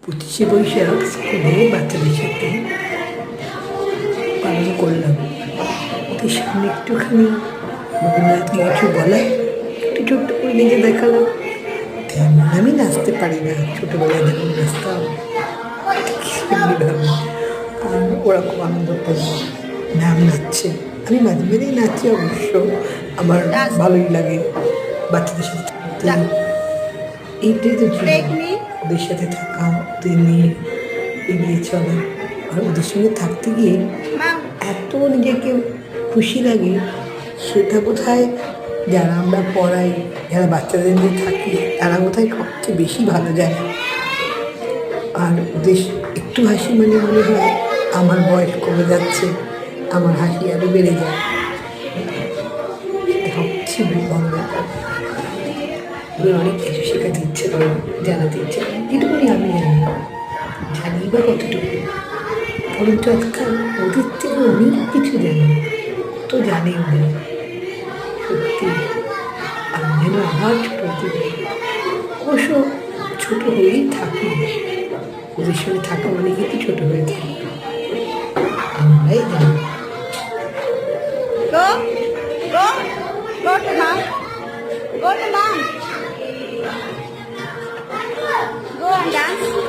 25শে বৈশাখ স্কুলে বাচ্চাদের সাথে পালন করলাম। ওদের সামনে একটুখানি রবীন্দ্রনাথকে কিছু বলা, একটু ছোট্ট করে নিজে দেখালাম। তেমন আমি নাচতে পারি না, ছোটোবেলায় যেমন নাচতাম সেমনিভাবে। আর ওরা খুব আনন্দ করলো, ম্যাম নাচছে। আমি মাঝে মাঝেই নাচি অবশ্য, আমার ভালোই লাগে বাচ্চাদের সাথে থাকতে। এইটাই তো জীবন, ওদের সাথে থাকা, ওদের নিয়ে এগিয়ে চলা। আর ওদের সঙ্গে থাকতে গিয়ে এত নিজেকে খুশি লাগে, সেটা বোধহয় যারা আমরা পড়াই, যারা বাচ্চাদের নিয়ে থাকি, তারা বোধহয় সবচেয়ে বেশি ভালো যায়। আর ওদের একটু হাসি মানে মনে হয় আমার বয়স কমে যাচ্ছে, আমার হাসি আরও বেড়ে যায়। সেটা সবচেয়ে বড় ব্যাপার। ওদের অনেক কিছু শেখাতে ইচ্ছে করে, জানাতে ইচ্ছে করে, যেটুকুনি আমি জানি বা কতটুকু। পরন্তু আজকাল ওদের থেকে অনেক কিছু জানি, তো জানে ওদের। সত্যি আমি যেন আবার ছোটো হতে পারি। অবশ্য ছোটো হয়েই থাকি, ওদের সঙ্গে থাকা মানে কিন্তু ছোটো হয়ে থাকি, আমরাই জানি। Go, go, go to mom. Go to mom. Go and dance.